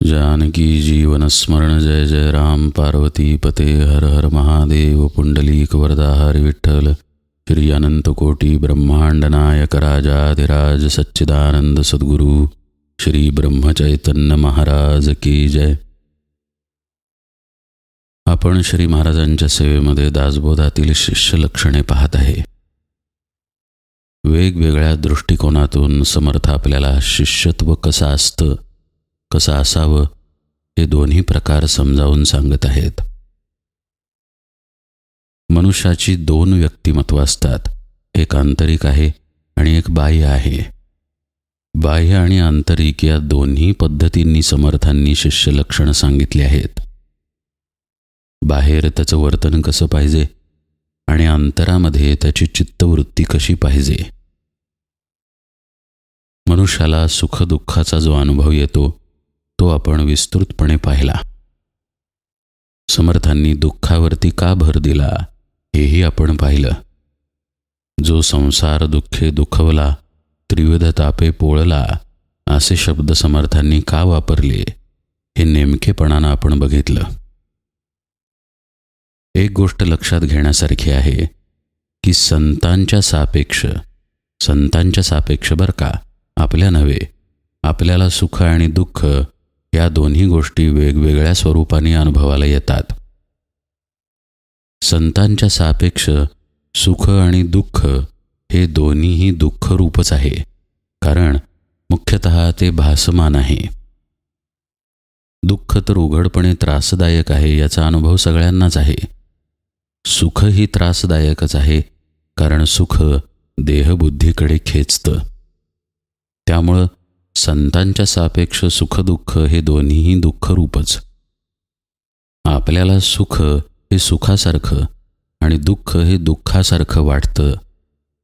जानकी जीवन स्मरण जय जय राम पार्वती पते हर हर महादेव पुंडलीक वरदा हरि विठ्ठल श्री अनंत कोटी ब्रह्मांड नायक राजाधिराज सच्चिदानंद सद्गुरु श्री ब्रह्मचैतन्य महाराज की जय. आपण श्री महाराजांच्या सेवेमध्ये दासबोधातील शिष्य लक्षणे पाहत आहे. वेगवेगळ्या दृष्टिकोनातून समर्थ आपल्याला शिष्यत्व कसं असतं, कसं असावं हे दोन्ही प्रकार समजावून सांगत आहेत. मनुष्याची दोन व्यक्तिमत्व असतात, एक आंतरिक आहे आणि एक बाह्य आहे. बाह्य आणि आंतरिक या दोन्ही पद्धतींनी समर्थांनी शिष्य लक्षण सांगितले आहेत. बाहेर त्याचं वर्तन कसं पाहिजे आणि अंतरामध्ये त्याची चित्तवृत्ती कशी पाहिजे. मनुष्याला सुखदुःखाचा जो अनुभव येतो तो आपण विस्तृतपणे पाहिला. समर्थांनी दुःखावरती का भर दिला हेही आपण पाहिलं. जो संसार दुःखे दुखवला, त्रिविध तापे पोळला असे शब्द समर्थांनी का वापरले हे नेमकेपणानं आपण बघितलं. एक गोष्ट लक्षात घेण्यासारखी आहे की संतांच्या सापेक्ष बरं का, आपल्या नव्हे, आपल्याला सुख आणि दुःख या दोन्ही गोष्टी वेगवेगळ्या स्वरूपाने अनुभवाला येतात. संतांच्या सापेक्ष सुख आणि दुःख हे दोन्हीही दुःखरूपच आहे, कारण मुख्यतः ते भासमान आहे. दुःख तर उघडपणे त्रासदायक आहे याचा अनुभव सगळ्यांनाच आहे. सुखही त्रासदायकच आहे, कारण सुख देहबुद्धीकडे खेचतं. त्यामुळं संतांच्या सापेक्ष सुखदुःख हे दोन्हीही दुःखरूपच. आपल्याला सुख हे सुखासारखं आणि दुःख हे दुःखासारखं वाटतं,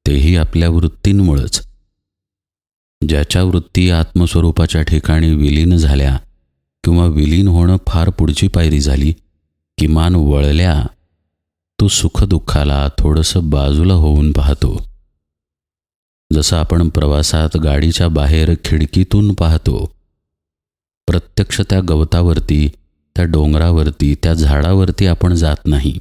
तेही आपल्या वृत्तींमुळंच. ज्याच्या वृत्ती आत्मस्वरूपाच्या ठिकाणी विलीन झाल्या किंवा विलीन होणं फार पुढची पायरी झाली, किमान वळल्या, तो सुखदुःखाला थोडंसं बाजूला होऊन पाहतो. जसं आपण प्रवासात गाडीच्या बाहेर खिडकीतून पाहतो. प्रत्यक्ष त्या गवतावरती, त्या डोंगरावरती, त्या झाडावरती आपण जात नाही.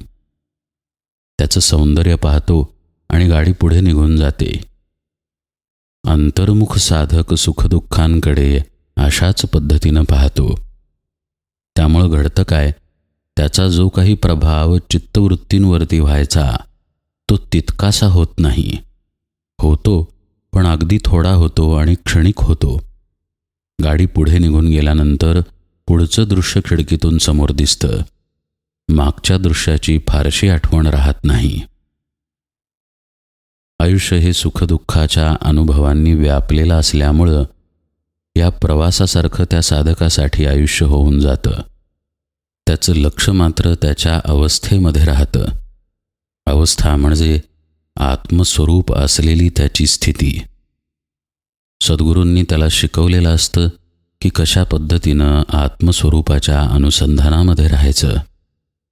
त्याचं सौंदर्य पाहतो आणि गाडी पुढे निघून जाते. अंतर्मुख साधक सुखदुःखांकडे अशाच पद्धतीनं पाहतो. त्यामुळं घडतं काय, त्याचा जो काही प्रभाव चित्तवृत्तींवरती व्हायचा तो तितकासा होत नाही. होतो, पण अगदी थोडा होतो आणि क्षणिक होतो. गाडी पुढे निघून गेल्यानंतर पुढचं दृश्य खिडकीतून समोर दिसतं. मागच्या दृश्याची फारशी आठवण राहत नाही. आयुष्य हे सुखदुःखाच्या अनुभवांनी व्यापलेलं असल्यामुळं या प्रवासासारखं त्या साधकासाठी आयुष्य होऊन जातं. त्याचं लक्ष मात्र त्याच्या अवस्थेमध्ये राहतं. अवस्था म्हणजे आत्मस्वरूप असलेली त्याची स्थिती. सद्गुरूंनी त्याला शिकवलेलं असतं की कशा पद्धतीनं आत्मस्वरूपाच्या अनुसंधानामध्ये राहायचं,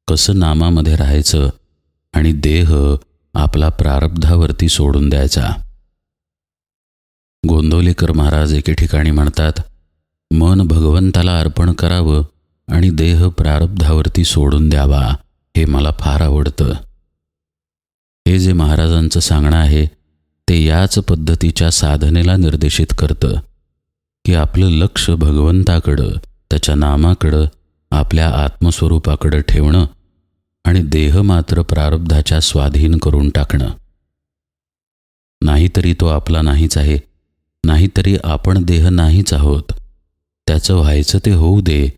कसं नामामध्ये राहायचं आणि देह आपला प्रारब्धावरती सोडून द्यायचा. गोंदवलेकर महाराज एके ठिकाणी म्हणतात, मन भगवंताला अर्पण करावं आणि देह प्रारब्धावरती सोडून द्यावा, हे मला फार आवडतं. हे जे महाराजांचं सांगणं आहे ते याच पद्धतीच्या साधनेला निर्देशित करतं की आपलं लक्ष भगवंताकडं, त्याच्या नामाकडं, आपल्या आत्मस्वरूपाकडं ठेवणं आणि देह मात्र प्रारब्धाच्या स्वाधीन करून टाकणं. नाहीतरी तो आपला नाहीच आहे, नाहीतरी आपण देह नाहीच आहोत. त्याचं व्हायचं ते होऊ दे,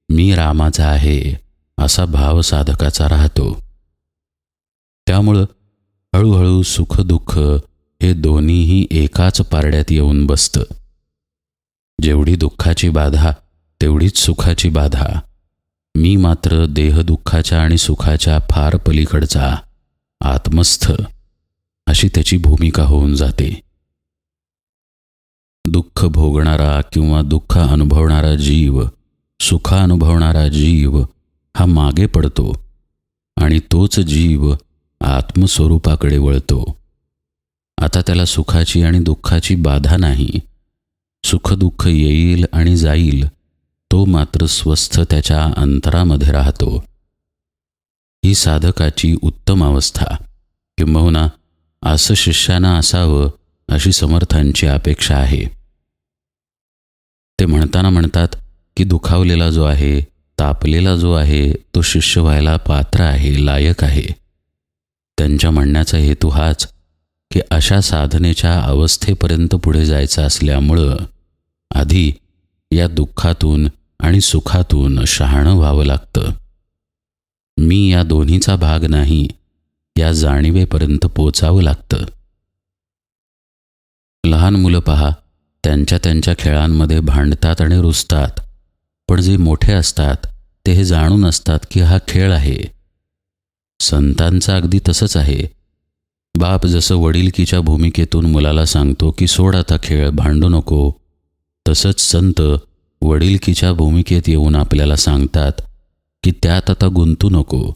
मी रामाचा आहे असा भाव साधकाचा राहतो. त्यामुळं हळूहळू सुखदुःख हे दोन्हीही एकाच पारड्यात येऊन बसतं. जेवढी दुःखाची बाधा तेवढीच सुखाची बाधा. मी मात्र देहदुःखाच्या आणि सुखाच्या फार पलीकडचा, आत्मस्थ, अशी त्याची भूमिका होऊन जाते. दुःख भोगणारा किंवा दुःख अनुभवणारा जीव, सुख अनुभवणारा जीव हा मागे पडतो आणि तोच जीव आत्मस्वरूपाकडे वळतो. आता त्याला सुखाची आणि दुःखाची बाधा नाही. सुखदुःख येईल आणि जाईल, तो मात्र स्वस्थ त्याच्या अंतरामध्ये राहतो. ही साधकाची उत्तम अवस्था, किंबहुना असं शिष्यानं असावं अशी समर्थांची अपेक्षा आहे. ते म्हणताना म्हणतात की दुखावलेला जो आहे, तापलेला जो आहे, तो शिष्य व्हायला पात्र आहे, लायक आहे. त्यांच्या म्हणण्याचा हेतू हाच की अशा साधनेच्या अवस्थेपर्यंत पुढे जायचं असल्यामुळं आधी या दुःखातून आणि सुखातून शहाणं व्हावं लागतं. मी या दोन्हीचा भाग नाही, या जाणीवेपर्यंत पोचावं लागतं. लहान मुलं पहा, त्यांच्या त्यांच्या खेळांमध्ये भांडतात आणि रुसतात, पण जे मोठे असतात ते हे जाणून असतात की हा खेळ आहे. संतांचं अगदी तसंच आहे. बाप जसं वडिलकीच्या भूमिकेतून मुलाला सांगतो की सोड आता खेळ, भांडू नको, तसंच संत वडिलकीच्या भूमिकेत येऊन आपल्याला सांगतात की त्यात आता गुंतू नको.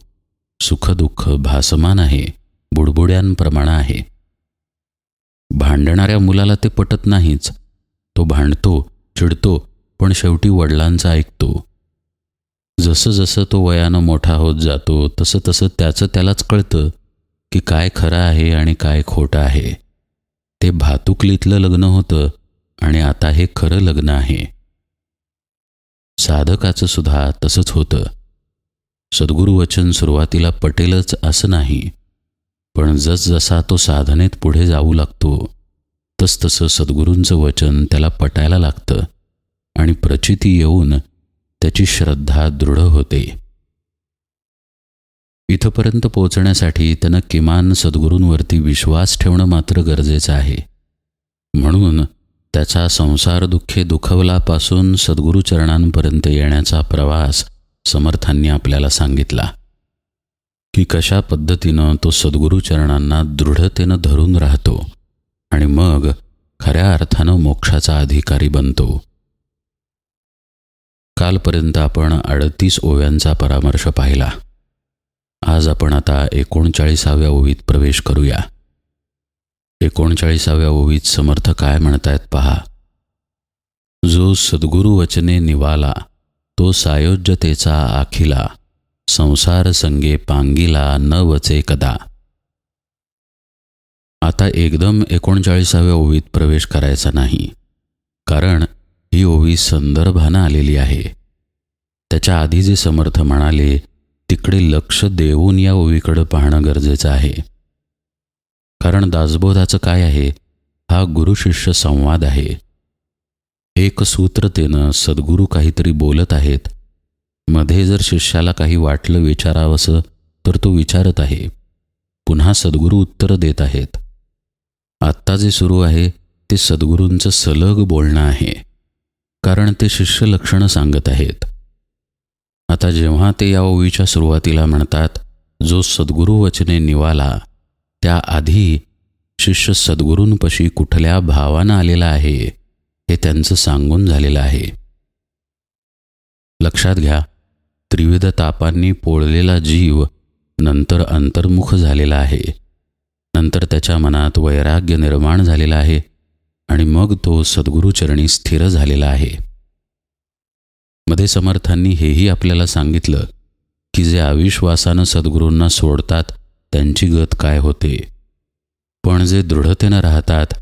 सुखदुःख भासमान आहे, बुडबुड्यांप्रमाणे आहे. भांडणाऱ्या मुलाला ते पटत नाहीच. तो भांडतो, चिडतो, पण शेवटी वडिलांचं ऐकतो. जसं जसं तो वयानं मोठा होत जातो तसं तसं त्यालाच कळतं की काय खरं आहे आणि काय खोटं आहे. ते भातुकलीतलं लग्न होतं आणि आता हे खरं लग्न आहे. साधकाचं सुद्धा तसंच होतं. सद्गुरुवचन सुरुवातीला पटेलच असं नाही, पण जसजसा तो साधनेत पुढे जाऊ लागतो तसतसं सद्गुरूंचं वचन त्याला पटायला लागतं आणि प्रचिती येऊन त्याची श्रद्धा दृढ होते. इथपर्यंत पोहोचण्यासाठी त्यानं किमान सद्गुरूंवरती विश्वास ठेवणं मात्र गरजेचं आहे. म्हणून त्याचा संसार दुःखे दुखवलापासून सद्गुरूचरणांपर्यंत येण्याचा प्रवास समर्थांनी आपल्याला सांगितला की कशा पद्धतीनं तो सद्गुरूचरणांना दृढतेनं धरून राहतो आणि मग खऱ्या अर्थानं मोक्षाचा अधिकारी बनतो. कालपर्यंत आपण 38 ओव्यांचा परामर्श पाहिला. आज आपण आता 39व्या ओवीत प्रवेश करूया. 39व्या ओवीत समर्थ काय म्हणतायत पहा. जो सद्गुरु वचने निवाला, तो सायोज्यतेचा आखिला, संसार संगे पांगिला न वचे कदा. आता एकदम 39व्या ओवीत प्रवेश करायचा नाही, कारण ही ओवी संदर्भानं आलेली आहे. त्याच्या आधी जे समर्थ म्हणाले तिकडे लक्ष देऊन या ओवीकडे पाहणं गरजेचं आहे. कारण दासबोधाचं काय आहे, हा गुरुशिष्य संवाद आहे. एक सूत्रतेनं सद्गुरू काहीतरी बोलत आहेत. मध्ये जर शिष्याला काही वाटलं विचारावंसं तर तो विचारत आहे. पुन्हा सद्गुरू उत्तरं देत आहेत. आत्ता जे सुरू आहे ते सद्गुरूंचं सलग बोलणं आहे, कारण ते शिष्य लक्षणं सांगत आहेत. आता जेव्हा ते या ओवीच्या सुरुवातीला म्हणतात जो सद्गुरू वचने निवाला, त्याआधी शिष्य सद्गुरूंपाशी कुठल्या भावानं आलेला आहे हे त्यांचं सांगून झालेलं आहे. लक्षात घ्या, त्रिविध तापांनी पोळलेला जीव नंतर अंतर्मुख झालेला आहे. नंतर त्याच्या मनात वैराग्य निर्माण झालेला आहे आणि मग तो सद्गुरूचरणी स्थिर झालेला आहे. मध्ये समर्थांनी हेही आपल्याला सांगितलं की जे अविश्वासानं सद्गुरूंना सोडतात त्यांची गत काय होते, पण जे दृढतेनं राहतात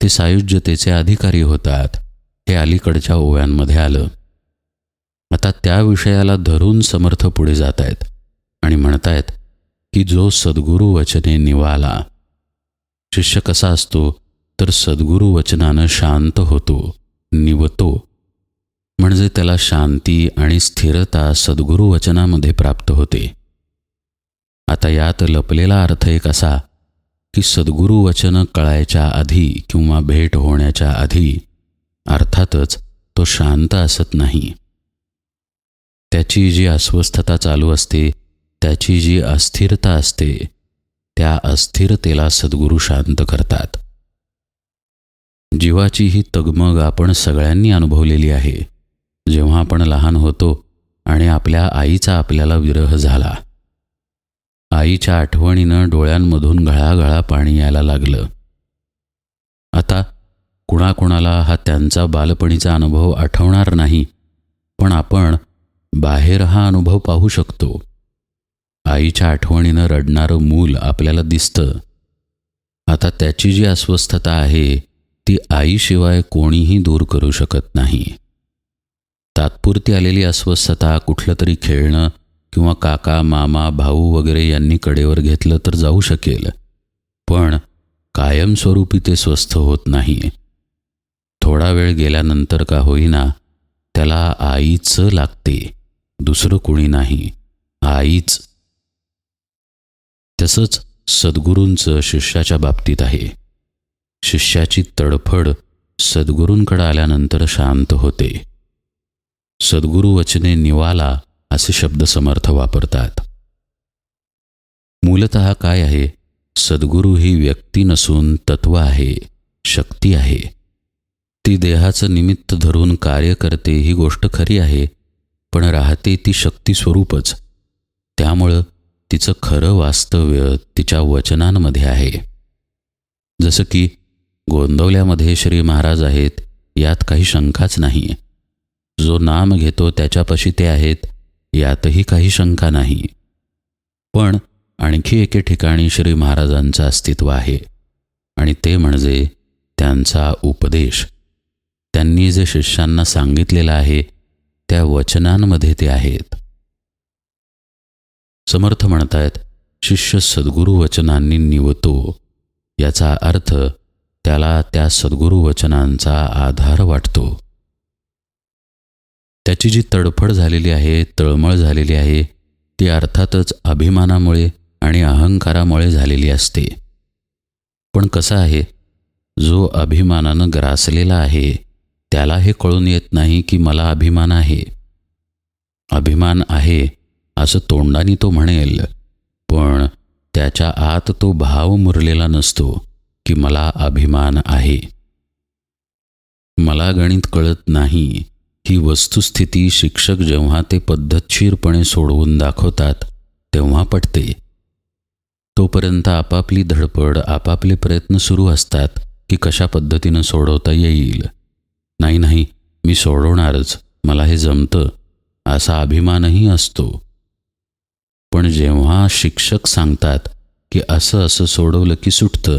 ते सायुज्यतेचे अधिकारी होतात. हे अलीकडच्या ओव्यांमध्ये आलं. आता त्या विषयाला धरून समर्थ पुढे जात आहेत आणि म्हणतायत की जो सद्गुरू वचने निवाला. शिष्य कसा असतो तर सद्गुरू वचनानं शांत होतो, निवतो. म्हणजे त्याला शांती आणि स्थिरता सद्गुरू वचनामध्ये प्राप्त होते. आता यात लपलेला अर्थ एक असा की सद्गुरू वचन कळायच्या आधी किंवा भेट होण्याच्या आधी अर्थातच तो शांत असत नाही. त्याची जी अस्वस्थता चालू असते, त्याची जी अस्थिरता असते, त्या अस्थिरतेला सद्गुरू शांत करतात. जीवाची ही तगमग आपण सगळ्यांनी अनुभवलेली आहे. जेव्हा आपण लहान होतो आणि आपल्या आईचा आपल्याला विरह झाला, आईच्या आठवणीनं डोळ्यांमधून घळाघळा पाणी यायला लागलं. आता कुणाकुणाला हा त्यांचा बालपणीचा अनुभव आठवणार नाही, पण आपण बाहेर हा अनुभव पाहू शकतो. आईच्या आठवणीनं रडणारं मूल आपल्याला दिसतं. आता त्याची जी अस्वस्थता आहे ती आईशिवाय कोणीही दूर करू शकत नाही. तात्पुरती आलेली अस्वस्थता कुठलं तरी खेळणं किंवा काका, मामा, भाऊ वगैरे यांनी कडेवर घेतलं तर जाऊ शकेल, पण कायमस्वरूपी ते स्वस्थ होत नाही. थोडा वेळ गेल्यानंतर का होईना त्याला आईचं लागते, दुसरं कोणी नाही, आईच. तसंच सद्गुरूंचं शिष्याच्या बाबतीत आहे. शिष्याची तडफड सद्गुरूंकडे आल्यानंतर शांत होते. सद्गुरू वचने निवाला असे शब्द समर्थ वापरतात. मूलतः काय आहे? सद्गुरू ही व्यक्ती नसून तत्व आहे, शक्ती आहे. ती देहाचं निमित्त धरून कार्य करते ही गोष्ट खरी आहे, पण राहते ती शक्ती स्वरूपच. त्यामुळं तिचं खरं वास्तव्य तिच्या वचनांमध्ये आहे. जसं की गोंदवल्यामध्ये श्री महाराज आहेत यात काही शंकाच नाही. जो नाम घेतो त्याच्यापाशी ते आहेत यातही काही शंका नाही. पण आणखी एके ठिकाणी श्री महाराजांचं अस्तित्व आहे आणि ते म्हणजे त्यांचा उपदेश. त्यांनी जे शिष्यांना सांगितलेलं आहे त्या वचनांमध्ये ते आहेत. समर्थ म्हणतायत, शिष्य सद्गुरू वचनांनी निवतो. याचा अर्थ त्याला त्या सद्गुरू वचनांचा आधार वाटतो. त्याची जी तडफड झालेली आहे, तळमळ झालेली आहे, ती अर्थातच अभिमानामुळे आणि अहंकारामुळे झालेली असते. पण कसं आहे, जो अभिमानानं ग्रासलेला आहे त्याला हे कळून येत नाही की मला अभिमान आहे. अभिमान आहे असं तोंडाने तो म्हणेल, पण त्याच्या आत तो भाव मुरलेला नसतो की मला अभिमान आहे. मला गणित कळत नाही ही वस्तुस्थिती शिक्षक जेव्हा ते पद्धतशीरपणे सोडवून दाखवतात तेव्हा पटते. तोपर्यंत आपापली धडपड, आपापले प्रयत्न सुरू असतात की कशा पद्धतीनं सोडवता येईल. नाही, मी सोडवणारच, मला हे जमतं, असा अभिमानही असतो. पण जेव्हा शिक्षक सांगतात की असं असं सोडवलं की सुटतं,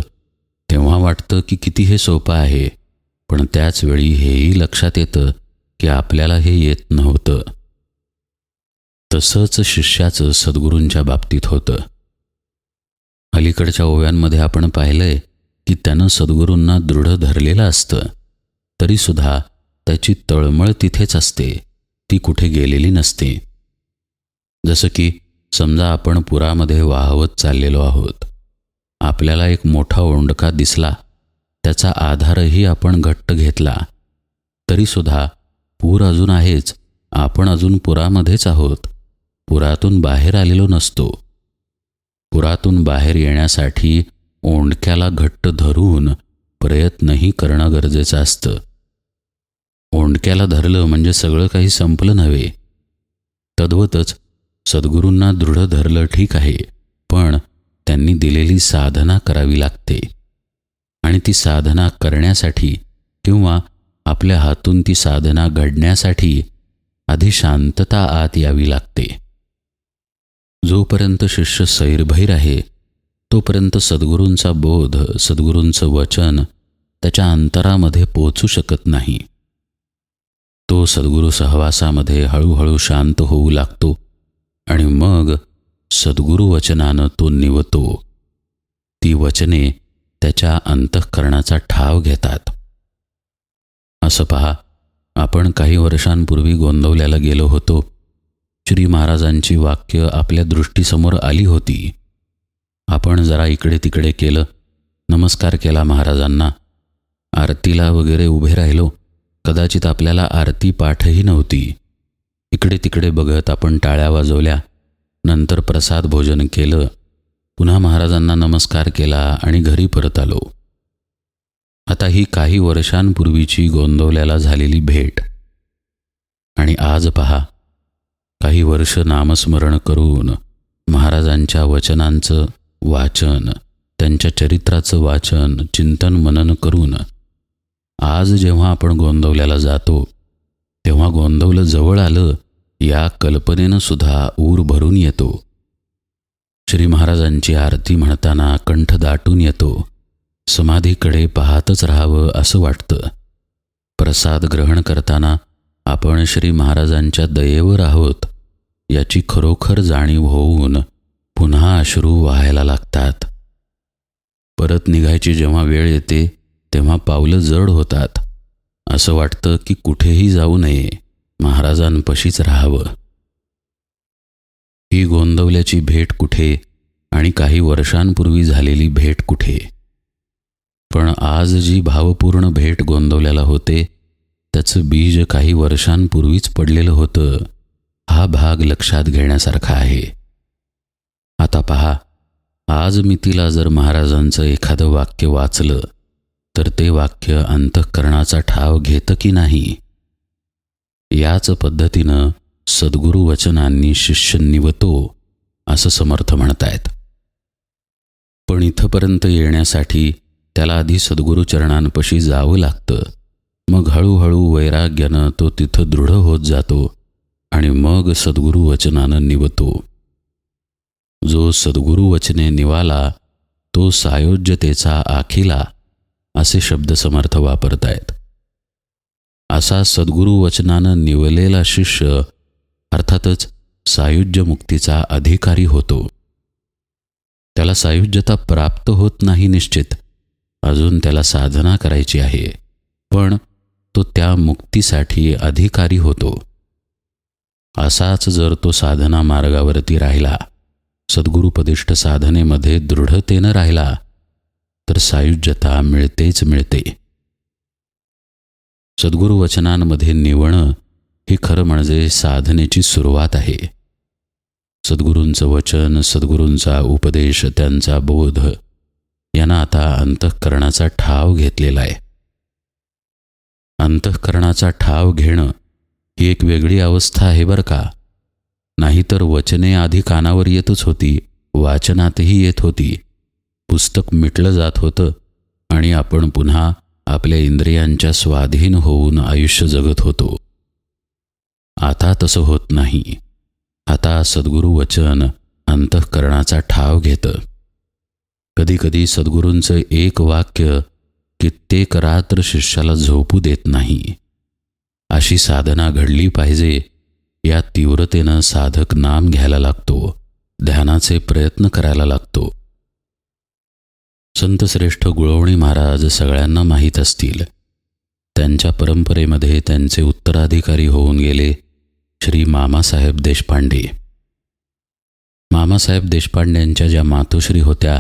तेव्हा वाटतं की किती हे सोपं आहे. पण त्याच वेळी हेही लक्षात येतं की आपल्याला हे येत नव्हतं. तसंच शिष्याचं सद्गुरूंच्या बाबतीत होतं. अलीकडच्या ओव्यांमध्ये आपण पाहिलंय की त्यानं सद्गुरूंना दृढ धरलेलं असतं, तरीसुद्धा त्याची तळमळ तिथेच असते, ती कुठे गेलेली नसते. जसं की समजा आपण पुरामध्ये वाहवत चाललेलो आहोत. आपल्याला एक मोठा ओंडका दिसला, त्याचा आधारही आपण घट्ट घेतला, तरीसुद्धा पूर अजून आहेच, आपण अजून पुरामध्येच आहोत. पुरातून बाहेर आलेलो नसतो. पुरातून बाहेर येण्यासाठी ओंडक्याला घट्ट धरून प्रयत्नही करणं गरजेचं असतं. ओंडक्याला धरलं म्हणजे सगळं काही संपलं नव्हे. तद्वतच सद्गुरूंना दृढ धरलं ठीक आहे, पण त्यांनी दिलेली साधना करावी लागते. आणि ती साधना करण्यासाठी किंवा आपल्या हातून ती साधना घडण्यासाठी आधी शांतता आत यावी लागते. जोपर्यंत शिष्य सैरभैर आहे तोपर्यंत सद्गुरूंचा बोध, सद्गुरूंचं वचन त्याच्या अंतरामध्ये पोचू शकत नाही. तो सद्गुरू सहवासामध्ये हळूहळू शांत होऊ लागतो आणि मग सद्गुरू वचनानं तो निवतो. ती वचने त्याच्या अंतःकरणाचा ठाव घेतात. असं पहा, आपण काही वर्षांपूर्वी गोंदवल्याला गेलो होतो. श्री महाराजांची वाक्य आपल्या दृष्टीसमोर आली होती. आपण जरा इकडे तिकडे केलं, नमस्कार केला महाराजांना, आरतीला वगैरे उभे राहिलो. कदाचित आपल्याला आरती पाठही नव्हती. इकडे तिकडे बघत आपण टाळ्या वाजवल्या, नंतर प्रसाद भोजन केलं, पुन्हा महाराजांना नमस्कार केला आणि घरी परत आलो. आता ही काही वर्षांपूर्वीची गोंदवल्याला झालेली भेट. आणि आज पहा, काही वर्ष नामस्मरण करून महाराजांच्या वचनांचं वाचन, त्यांच्या चरित्राचं वाचन, चिंतन मनन करून आज जेव्हा आपण गोंदवल्याला जातो तेव्हा गोंदवलं जवळ आलं या कल्पनेनं सुद्धा ऊर भरून येतो. श्री महाराजांची आरती म्हणताना कंठ दाटून येतो. समाधीकडे पाहतच राहावं असं वाटतं. प्रसाद ग्रहण करताना आपण श्री महाराजांच्या दयेवर आहोत याची खरोखर जाणीव होऊन पुन्हा अश्रू वाहायला लागतात. परत निघायची जेव्हा वेळ येते तेव्हा पावलं जड होतात. असं वाटतं की कुठेही जाऊ नये, महाराजांपाशीच राहावं. ही गोंदवल्याची भेट कुठे आणि काही वर्षांपूर्वी झालेली भेट कुठे? पण आज जी भावपूर्ण भेट गोंदवल्याला होते त्याचं बीज काही वर्षांपूर्वीच पडलेलं होतं. हा भाग लक्षात घेण्यासारखा आहे. आता पहा, आज मी तिला जर महाराजांचं एखादं वाक्य वाचलं तर ते वाक्य अंतःकरणाचा ठाव घेतं की नाही? याच पद्धतीनं सद्गुरू वचनांनी शिष्य निवतो असं समर्थ म्हणतायत. पण इथंपर्यंत येण्यासाठी त्याला आधी सद्गुरू चरणांपाशी जावं लागतं. मग हळूहळू वैराग्यानं तो तिथं दृढ होत जातो आणि मग सद्गुरू वचनानं निवतो. जो सद्गुरू वचने निवाला तो सायोज्यतेचा आखिला असे शब्द समर्थ वापरतायत. असा सद्गुरू वचनानं निवलेला शिष्य अर्थातच सायुज्य मुक्तीचा अधिकारी होतो. त्याला सायुज्यता प्राप्त होत नाही निश्चित, अजून त्याला साधना करायची आहे, पण तो त्या मुक्तीसाठी अधिकारी होतो. असाच जर तो साधना मार्गावरती राहिला, सद्गुरुपदिष्ट साधनेमध्ये दृढतेनं राहिला तर सायुज्यता मिळतेच मिळते. सद्गुरू वचनांमध्ये निवणं ही खरं म्हणजे साधनेची सुरुवात आहे. सद्गुरूंचं वचन, सद्गुरूंचा उपदेश, त्यांचा बोध यांना आता अंतःकरणाचा ठाव घेतलेला आहे. अंतःकरणाचा ठाव घेणं ही एक वेगळी अवस्था आहे बरं का. नाहीतर वचने आधी कानावर येतच होती, वाचनातही येत होती, पुस्तक मिटलं जात होतं आणि आपण पुन्हा आपल्या इंद्रियांच्या स्वाधीन होऊन आयुष्य जगत होतो. आता तसं होत नाही. आता सद्गुरू वचन अंतःकरणाचा ठाव घेतं. कधीकधी सद्गुरूंचं एक वाक्य कित्येक रात्र शिष्याला झोपू देत नाही. अशी साधना घडली पाहिजे या तीव्रतेनं साधक नाम घ्यायला लागतो, ध्यानाचे प्रयत्न करायला लागतो. संतश्रेष्ठ गुळवणी महाराज सगळ्यांना माहीत असतील. त्यांच्या परंपरेमध्ये त्यांचे उत्तराधिकारी होऊन गेले श्री मामासाहेब देशपांडे. मामासाहेब देशपांड्यांच्या ज्या मातोश्री होत्या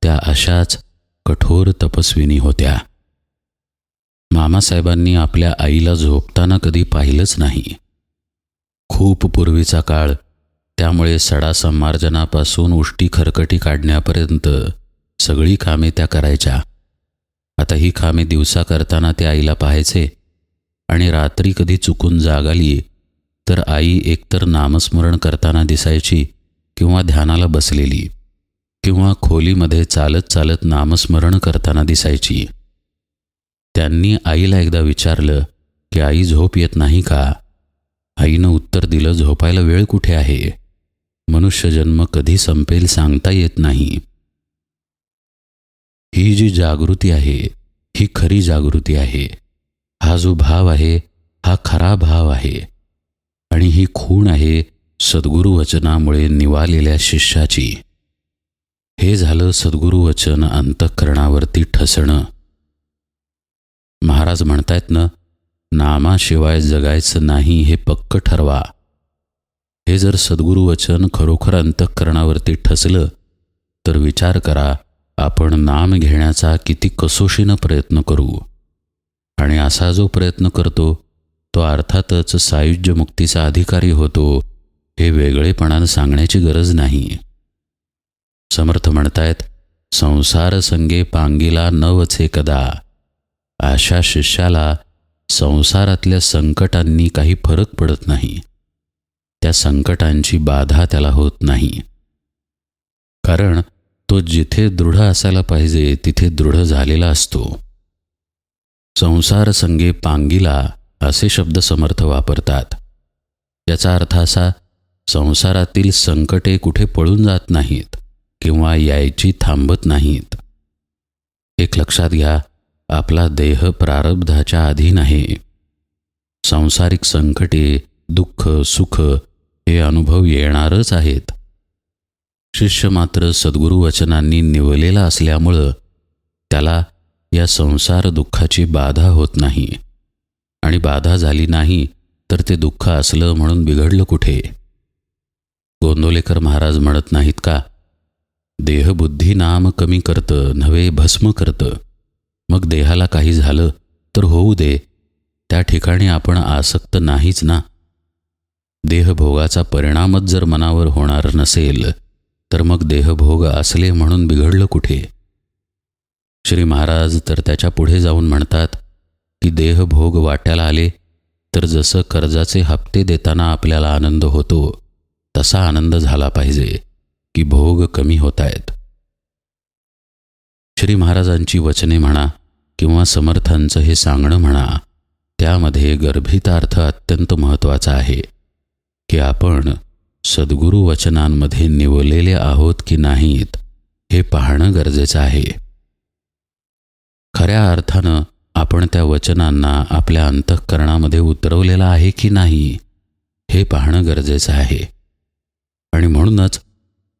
त्या अशाच कठोर तपस्विनी होत्या. मामासाहेबांनी आपल्या आईला झोपताना कधी पाहिलंच नाही. खूप पूर्वीचा काळ, त्यामुळे सडा संमार्जनापासून उष्टी खरकटी काढण्यापर्यंत सगळी कामे त्या करायच्या. आता ही कामे दिवसा करताना ते आईला पाहायचे आणि रात्री कधी चुकून जाग आली तर आई एकतर नामस्मरण करताना दिसायची किंवा ध्यानाला बसलेली किंवा खोलीमध्ये चालत चालत नामस्मरण करताना दिसायची. त्यांनी आईला एकदा विचारलं की आई झोप येत नाही का? आईनं उत्तर दिलं, झोपायला वेळ कुठे आहे? मनुष्यजन्म कधी संपेल सांगता येत नाही. ही जी जागृती आहे ही खरी जागृती आहे. हा जो भाव आहे हा खरा भाव आहे आणि ही खूण आहे सद्गुरू वचनामुळे निवालेल्या शिष्याची. हे झालं सद्गुरू वचन अंतःकरणावरती ठसणं. महाराज म्हणतायत ना, नामाशिवाय जगायचं नाही हे पक्क ठरवा. हे जर सद्गुरू वचन खरोखर अंतःकरणावरती ठसलं तर विचार करा, आपण नाम घेण्याचा किती कसोशीनं प्रयत्न करू. आणि असा जो प्रयत्न करतो तो अर्थातच सायुज्य मुक्तीचा अधिकारी होतो, हे वेगळेपणानं सांगण्याची गरज नाही. समर्थ म्हणतायत, संसार संगे पांगिला न वचे कदा. अशा शिष्याला संसारातल्या संकटांनी काही फरक पडत नाही. त्या संकटांची बाधा त्याला होत नाही, कारण तो जिथे दृढ असायला पाहिजे तिथे दृढ झालेला असतो. संसार संगे पांगिला असे शब्द समर्थ वापरतात. याचा अर्थ असा, संसारातील संकटे कुठे पळून जात नाहीत किंवा यायची थांबत नाहीत. एक लक्षात घ्या, आपला देह प्रारब्धाच्या अधीन आहे. सांसारिक संकटे, दुःख, सुख हे अनुभव येणारच आहेत. शिष्य मात्र सद्गुरू वचनांनी निवलेला असल्यामुळं त्याला या संसार दुःखाची बाधा होत नाही. आणि बाधा झाली नाही तर ते दुःख असलं म्हणून बिघडलं कुठे? गोंदवलेकर महाराज म्हणत नाहीत का, देहबुद्धी नाम कमी करतं नव्हे भस्म करतं. मग देहाला काही झालं तर होऊ दे, त्या ठिकाणी आपण आसक्त नाहीच ना. देहभोगाचा परिणामच जर मनावर होणार नसेल तर मग देहभोग असले म्हणून बिघडलं कुठे? श्री महाराज तर त्याच्या पुढे जाऊन म्हणतात की देहभोग वाट्याला आले तर जसं कर्जाचे हप्ते देताना आपल्याला आनंद होतो तसा आनंद झाला पाहिजे की भोग कमी होत आहेत. श्री महाराजांची वचने म्हणा किंवा समर्थांचं हे सांगणं म्हणा, त्यामध्ये गर्भित अर्थ अत्यंत महत्त्वाचा आहे की आपण सद्गुरू वचनांमध्ये निवलेले आहोत की नाहीत हे पाहणं गरजेचं आहे. खऱ्या अर्थानं आपण त्या वचनांना आपल्या अंतःकरणामध्ये उतरवलेलं आहे की नाही हे पाहणं गरजेचं आहे. आणि म्हणूनच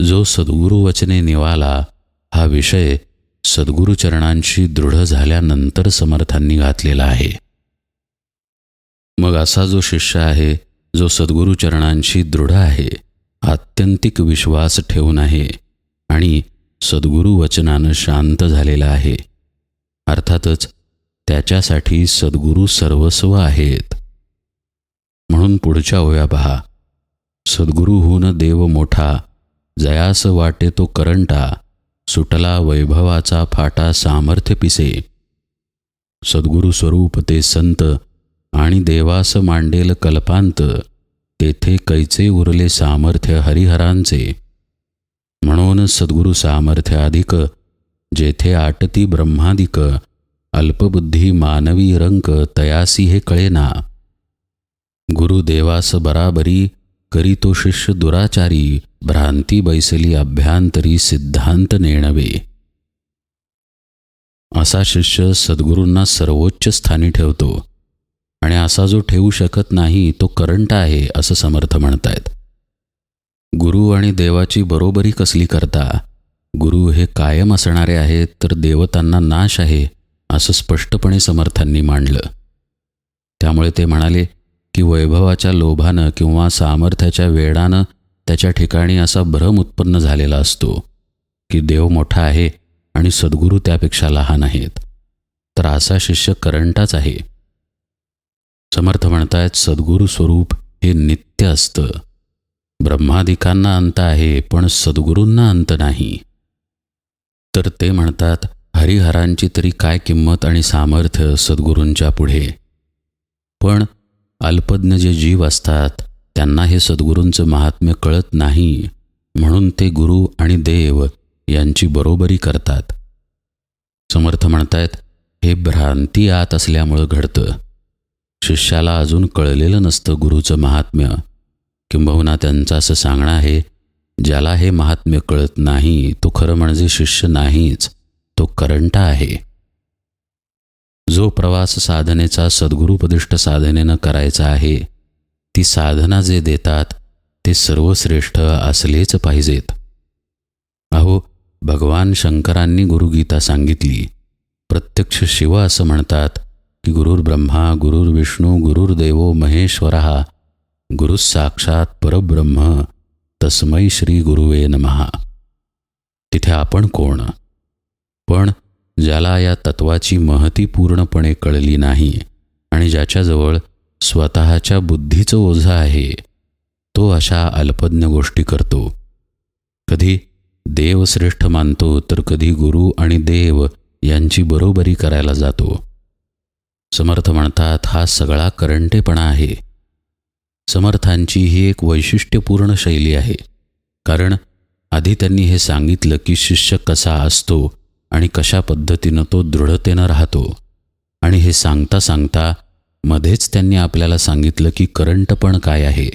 जो सद्गुरू वचने निवाला हा विषय सद्गुरुचरणांशी दृढ झाल्यानंतर समर्थांनी घातलेला आहे. मग असा जो शिष्य आहे, जो सद्गुरुचरणांशी दृढ आहे, आत्यंतिक विश्वास ठेवून आहे आणि सद्गुरू वचनानं शांत झालेला आहे, अर्थातच त्याच्यासाठी सद्गुरू सर्वस्व आहेत. म्हणून पुढच्या ओव्या पहा. सद्गुरूहून देव मोठा, जयास वाटे तो करंटा, सुटला वैभवाचा फाटा सामर्थ्य पिसे. सद्गुरू स्वरूप ते संत, आणि देवास मांडेल कल्पांत, तेथे कैचे उरले सामर्थ्य हरिहरांचे. म्हणून सद्गुरू सामर्थ्य अधिक, जेथे आटती ब्रह्मादिक, अल्पबुद्धी मानवी रंक तयासी हे कळेना. गुरुदेवास बराबरी, करी तो शिष्य दुराचारी, भ्रांती बैसली अभ्यांतरी सिद्धांत नेणवे. असा शिष्य सद्गुरूंना सर्वोच्च स्थानी ठेवतो आणि असा जो ठेवू शकत नाही तो करंट आहे असं समर्थ म्हणतायत. गुरु आणि देवाची बरोबरी कसली करता? गुरु हे कायम असणारे आहेत तर देवतांना नाश आहे असं स्पष्टपणे समर्थांनी मांडलं. त्यामुळे ते म्हणाले की वैभवाच्या लोभानं किंवा सामर्थ्याच्या वेडानं त्याच्या ठिकाणी असा भ्रम उत्पन्न झालेला असतो की देव मोठा आहे आणि सद्गुरू त्यापेक्षा लहान आहेत, तर असा शिष्य करंटाच आहे. समर्थ म्हणतायत सद्गुरू स्वरूप हे नित्य असतं. ब्रह्मादिकांना अंत आहे पण सद्गुरूंना अंत नाही. तर ते म्हणतात हरिहरांची तरी काय किंमत आणि सामर्थ्य सद्गुरूंच्या पुढे. पण अल्पज्ञ जे जीव असतात त्यांना हे सद्गुरूंचं महात्म्य कळत नाही, म्हणून ते गुरु आणि देव यांची बरोबरी करतात. समर्थ म्हणतायत हे भ्रांती आत असल्यामुळं घडतं. शिष्याला अजून कळलेलं नसतं गुरुचं महात्म्य. किंबहुना त्यांचं असं सांगणं आहे, ज्याला हे महात्म्य कळत नाही तो खरं म्हणजे शिष्य नाहीच, तो करंटा आहे. जो प्रवास साधनेचा सद्गुरुपदिष्ट साधनेनं करायचा आहे, ती साधना जे देतात ते सर्वश्रेष्ठ असलेच पाहिजेत. अहो, भगवान शंकरांनी गुरुगीता सांगितली. प्रत्यक्ष शिव असं म्हणतात की गुरुर्ब्रह्मा गुरुर्विष्णू गुरुर्देवो महेश्वरः, गुरुस्साक्षात परब्रह्म तस्मै श्री गुरुवे नमः. तिथे आपण कोण? पण ज्याला या तत्वाची महती पूर्णपणे कळली नाही आणि ज्याच्याजवळ स्वतःच्या बुद्धीचं ओझं आहे, तो अशा अल्पज्ञ गोष्टी करतो. कधी देव श्रेष्ठ मानतो तर कधी गुरु आणि देव यांची बरोबरी करायला जातो. समर्थ म्हणतात हा सगळा करंटेपणा आहे. समर्थांची ही एक वैशिष्ट्यपूर्ण शैली आहे. कारण आधी त्यांनी हे सांगितलं की शिष्य कसा असतो आणि कशा पद्धतीनं तो दृढतेनं राहतो, आणि हे सांगता सांगता मध्येच त्यांनी आपल्याला सांगितलं की करंटपण काय आहे.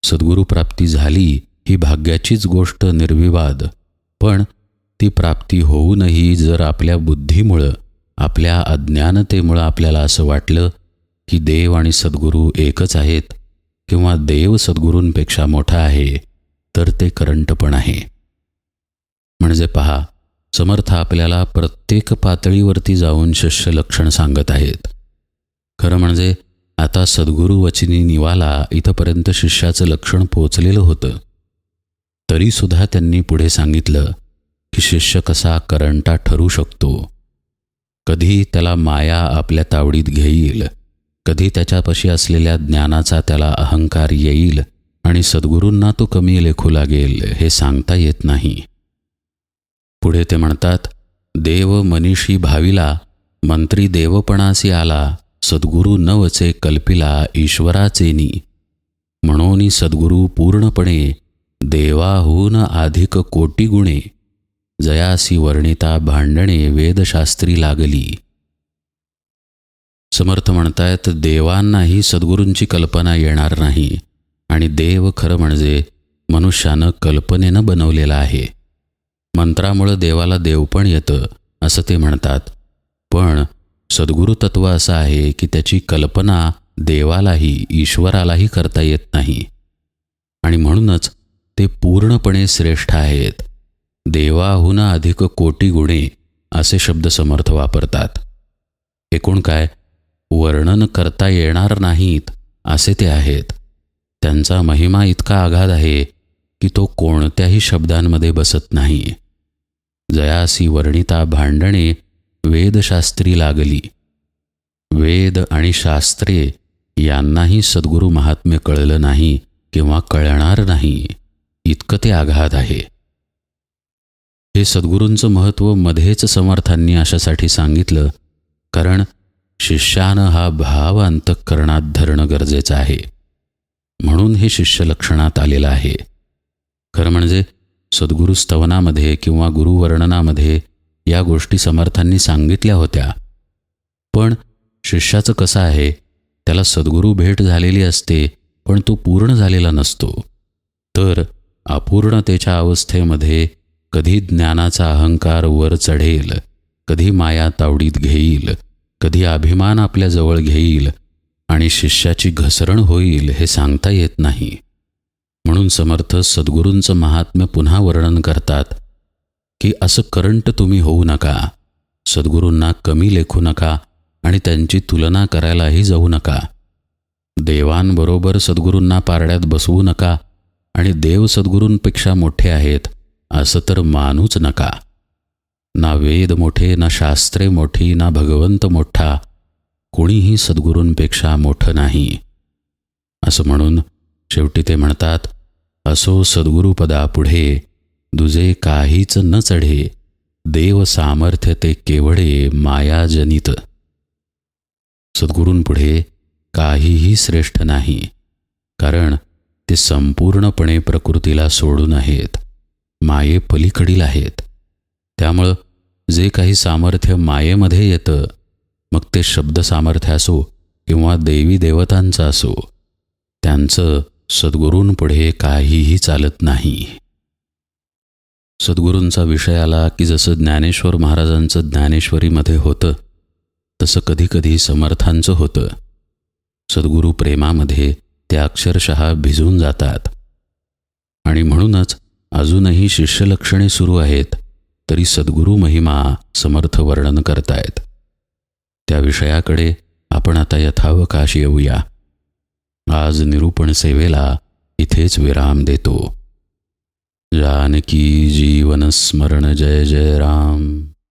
सद्गुरू प्राप्ती झाली ही भाग्याचीच गोष्ट निर्विवाद, पण ती प्राप्ती होऊनही जर आपल्या बुद्धीमुळं, आपल्या अज्ञानतेमुळं आपल्याला असं वाटलं की देव आणि सद्गुरू एकच आहेत किंवा देव सद्गुरूंपेक्षा मोठा आहे, तर ते करंटपण आहे. म्हणजे पहा, समर्थ आपल्याला प्रत्येक पातळीवरती जाऊन शिष्य लक्षण सांगत आहेत. खरं म्हणजे आता सद्गुरू वचनी निवाला इथंपर्यंत शिष्याचं लक्षण पोचलेलं होतं. तरीसुद्धा त्यांनी पुढे सांगितलं की शिष्य कसा करंटा ठरू शकतो. कधी त्याला माया आपल्या तावडीत घेईल, कधी त्याच्यापाशी असलेल्या ज्ञानाचा त्याला अहंकार येईल आणि सद्गुरूंना तो कमी लेखू लागेल, हे सांगता येत नाही. पुढे ते म्हणतात, देव मनीषी भाविला, मंत्री देवपणासी आला, सद्गुरू न वचे कल्पिला ईश्वराचेनी. म्हणून सद्गुरू पूर्णपणे देवाहून अधिक कोटी गुणे, जयासी वर्णिता भांडणे वेदशास्त्री लागली. समर्थ म्हणतायत, देवांनाही सद्गुरूंची कल्पना येणार नाही आणि देव खरं म्हणजे मनुष्यानं कल्पनेनं बनवलेला आहे. मंत्रामुळं देवाला देवपण येतं असं ते म्हणतात, पण सद्गुरू तत्व असं आहे की त्याची कल्पना देवालाही ईश्वरालाही करता येत नाही आणि म्हणूनच ते पूर्णपणे श्रेष्ठ आहेत. देवाहून अधिक कोटी गुणे असे शब्द समर्थ वापरतात. एकूण काय, वर्णन करता येणार नाहीत असे ते आहेत. त्यांचा महिमा इतका अगाध आहे की तो कोणत्याही शब्दांमध्ये बसत नाही. जयासी वर्णिता भांडणे वेदशास्त्री लागली. वेद आणि शास्त्रे यांनाही सद्गुरू महात्म्य कळलं नाही किंवा कळणार नाही, इतकं ते अगाध आहे. हे सद्गुरूंचं महत्त्व मध्येच समर्थांनी अशासाठी सांगितलं, कारण शिष्यानं हा भाव अंतःकरणात धरणं गरजेचं आहे. म्हणून हे शिष्य लक्षणात आलेलं आहे. खरं म्हणजे सद्गुरू स्तवनामध्ये किंवा गुरुवर्णनामध्ये या गोष्टी समर्थांनी सांगितल्या होत्या, पण शिष्याचं कसं आहे, त्याला सद्गुरू भेट झालेली असते पण तो पूर्ण झालेला नसतो. तर अपूर्णतेच्या अवस्थेमध्ये कधी ज्ञानाचा अहंकार वर चढेल, कधी माया तावडीत घेईल, कधी अभिमान आपल्या जवळ घेईल आणि शिष्याची घसरण होईल, हे सांगता येत नाही. म्हणून समर्थ सद्गुरूंचं महात्म्य पुन्हा वर्णन करतात की असं करंट तुम्ही होऊ नका, सद्गुरूंना कमी लेखू नका आणि त्यांची तुलना करायलाही जाऊ नका. देवांबरोबर सद्गुरूंना पारड्यात बसवू नका आणि देव सद्गुरूंपेक्षा मोठे आहेत असं तर मानूच नका. ना वेद मोठे, ना शास्त्रे मोठी, ना भगवंत मोठा, कोणीही सद्गुरूंपेक्षा मोठं नाही. असं म्हणून शेवटी ते म्हणतात, असो सद्गुरुपदा पुढे दुजे काहीच न चढे, देव सामर्थ्य ते केवढे मायाजनित. सद्गुरूंपुढे काहीही श्रेष्ठ नाही, कारण ते संपूर्णपणे प्रकृतीला सोडून आहेत, मायेपलीकडील आहेत. त्यामुळं जे काही सामर्थ्य मायेमध्ये येतं, मग ते शब्द सामर्थ्य असो किंवा देवी देवतांचं असो, त्यांचं सद्गुरूंपुढे काहीही चालत नाही. सद्गुरूंचा विषय आला की जसं ज्ञानेश्वर महाराजांचं ज्ञानेश्वरीमध्ये होतं, तसं कधीकधी समर्थांचं होतं. सद्गुरू प्रेमामध्ये ते अक्षरशः भिजून जातात आणि म्हणूनच अजूनही शिष्यलक्षणे सुरू आहेत, तरी सद्गुरू महिमा समर्थ वर्णन करतायत. त्या विषयाकडे आपण आता यथावकाश येऊया. आज निरूपण सेवेला इथेच विराम देतो. जानकी जीवन स्मरण जय जय राम.